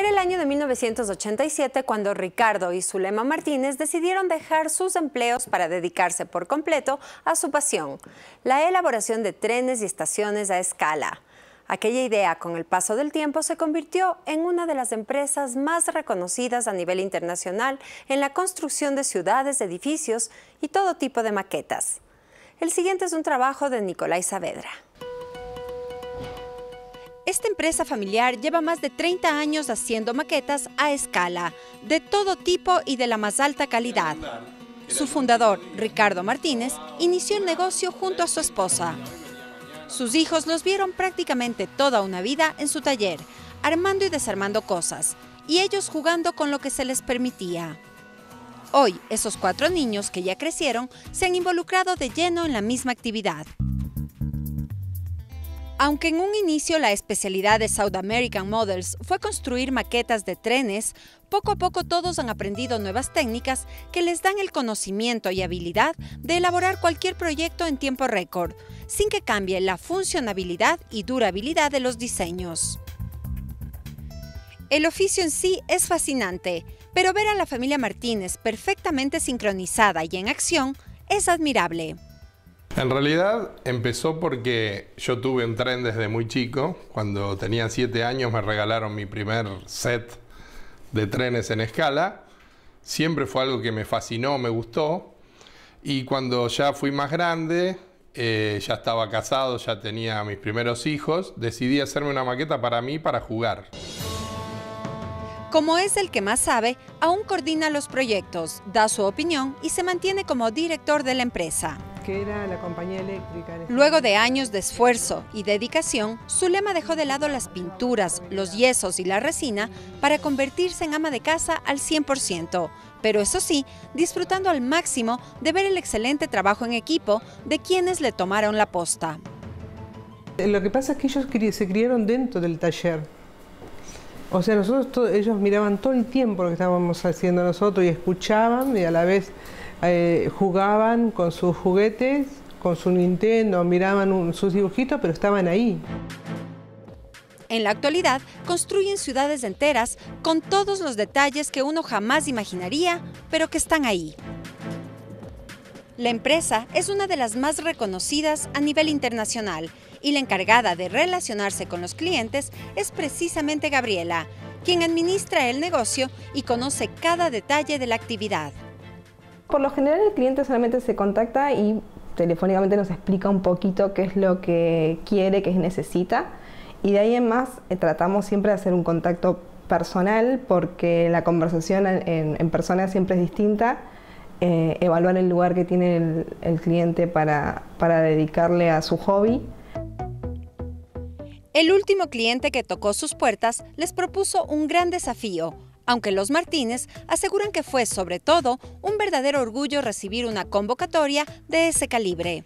Era el año de 1987 cuando Ricardo y Zulema Martínez decidieron dejar sus empleos para dedicarse por completo a su pasión, la elaboración de trenes y estaciones a escala. Aquella idea, con el paso del tiempo, se convirtió en una de las empresas más reconocidas a nivel internacional en la construcción de ciudades, edificios y todo tipo de maquetas. El siguiente es un trabajo de Nicolai Saavedra. Esta empresa familiar lleva más de 30 años haciendo maquetas a escala, de todo tipo y de la más alta calidad. Su fundador, Ricardo Martínez, inició el negocio junto a su esposa. Sus hijos los vieron prácticamente toda una vida en su taller, armando y desarmando cosas, y ellos jugando con lo que se les permitía. Hoy, esos 4 niños que ya crecieron se han involucrado de lleno en la misma actividad. Aunque en un inicio la especialidad de South American Models fue construir maquetas de trenes, poco a poco todos han aprendido nuevas técnicas que les dan el conocimiento y habilidad de elaborar cualquier proyecto en tiempo récord, sin que cambie la funcionabilidad y durabilidad de los diseños. El oficio en sí es fascinante, pero ver a la familia Martínez perfectamente sincronizada y en acción es admirable. En realidad empezó porque yo tuve un tren desde muy chico. Cuando tenía 7 años me regalaron mi primer set de trenes en escala. Siempre fue algo que me fascinó, me gustó. Y cuando ya fui más grande, ya estaba casado, ya tenía mis primeros hijos, decidí hacerme una maqueta para mí, para jugar. Como es el que más sabe, aún coordina los proyectos, da su opinión y se mantiene como director de la empresa. Que era la compañía eléctrica. Luego de años de esfuerzo y dedicación, Zulema dejó de lado las pinturas, los yesos y la resina para convertirse en ama de casa al 100%, pero eso sí, disfrutando al máximo de ver el excelente trabajo en equipo de quienes le tomaron la posta. Lo que pasa es que ellos se criaron dentro del taller. O sea, ellos miraban todo el tiempo lo que estábamos haciendo nosotros y escuchaban y a la vez jugaban con sus juguetes, con su Nintendo, miraban sus dibujitos, pero estaban ahí. En la actualidad, construyen ciudades enteras con todos los detalles que uno jamás imaginaría, pero que están ahí. La empresa es una de las más reconocidas a nivel internacional y la encargada de relacionarse con los clientes es precisamente Gabriela, quien administra el negocio y conoce cada detalle de la actividad. Por lo general el cliente solamente se contacta y telefónicamente nos explica un poquito qué es lo que quiere, qué necesita, y de ahí en más tratamos siempre de hacer un contacto personal porque la conversación en persona siempre es distinta. Evaluar el lugar que tiene el cliente para dedicarle a su hobby. El último cliente que tocó sus puertas les propuso un gran desafío, aunque los Martínez aseguran que fue sobre todo un verdadero orgullo recibir una convocatoria de ese calibre.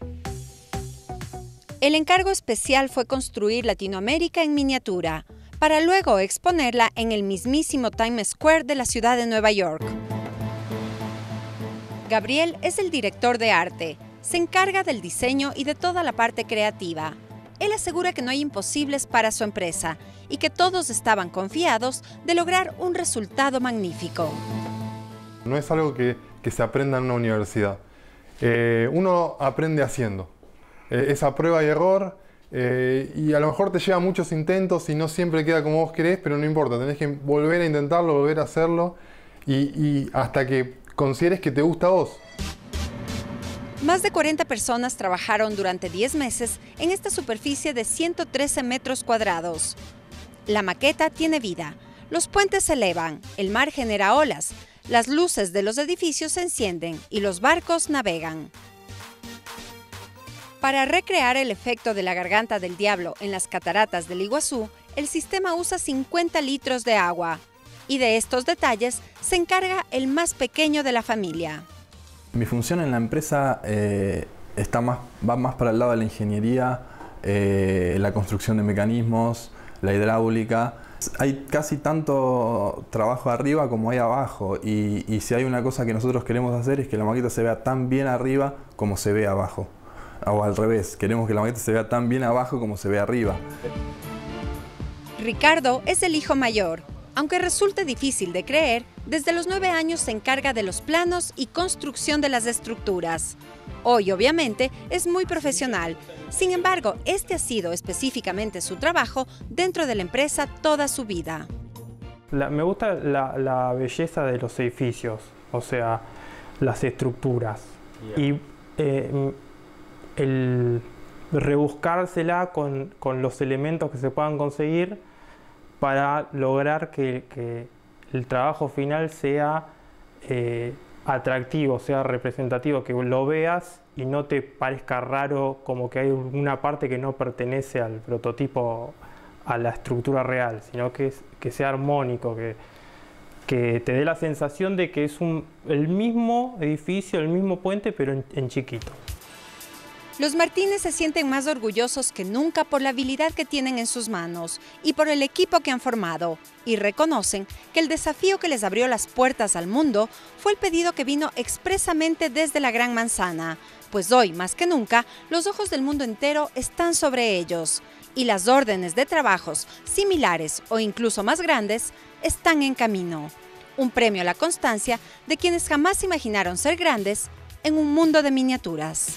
El encargo especial fue construir Latinoamérica en miniatura, para luego exponerla en el mismísimo Times Square de la ciudad de Nueva York. Gabriel es el director de arte, se encarga del diseño y de toda la parte creativa. Él asegura que no hay imposibles para su empresa y que todos estaban confiados de lograr un resultado magnífico. No es algo que se aprenda en una universidad. Uno aprende haciendo. Es a prueba y error y a lo mejor te lleva muchos intentos y no siempre queda como vos querés, pero no importa, tenés que volver a intentarlo, volver a hacerlo y hasta que consideres que te gusta a vos. Más de 40 personas trabajaron durante 10 meses en esta superficie de 113 metros cuadrados. La maqueta tiene vida, los puentes se elevan, el mar genera olas, las luces de los edificios se encienden y los barcos navegan. Para recrear el efecto de la garganta del diablo en las cataratas del Iguazú, el sistema usa 50 litros de agua. Y de estos detalles se encarga el más pequeño de la familia. Mi función en la empresa va más para el lado de la ingeniería, la construcción de mecanismos, la hidráulica. Hay casi tanto trabajo arriba como hay abajo y si hay una cosa que nosotros queremos hacer es que la maqueta se vea tan bien arriba como se ve abajo. O al revés, queremos que la maqueta se vea tan bien abajo como se ve arriba. Ricardo es el hijo mayor. Aunque resulte difícil de creer, desde los 9 años se encarga de los planos y construcción de las estructuras. Hoy, obviamente, es muy profesional. Sin embargo, este ha sido específicamente su trabajo dentro de la empresa toda su vida. Me gusta la belleza de los edificios, o sea, las estructuras. Y el rebuscársela con los elementos que se puedan conseguir para lograr que el trabajo final sea atractivo, sea representativo, que lo veas y no te parezca raro, como que hay una parte que no pertenece al prototipo, a la estructura real, sino que sea armónico, que te dé la sensación de que es el mismo edificio, el mismo puente, pero en chiquito. Los Martínez se sienten más orgullosos que nunca por la habilidad que tienen en sus manos y por el equipo que han formado, y reconocen que el desafío que les abrió las puertas al mundo fue el pedido que vino expresamente desde la Gran Manzana, pues hoy, más que nunca, los ojos del mundo entero están sobre ellos, y las órdenes de trabajos similares o incluso más grandes están en camino. Un premio a la constancia de quienes jamás imaginaron ser grandes en un mundo de miniaturas.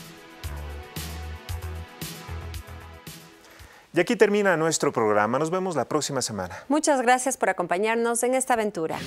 Y aquí termina nuestro programa. Nos vemos la próxima semana. Muchas gracias por acompañarnos en esta aventura.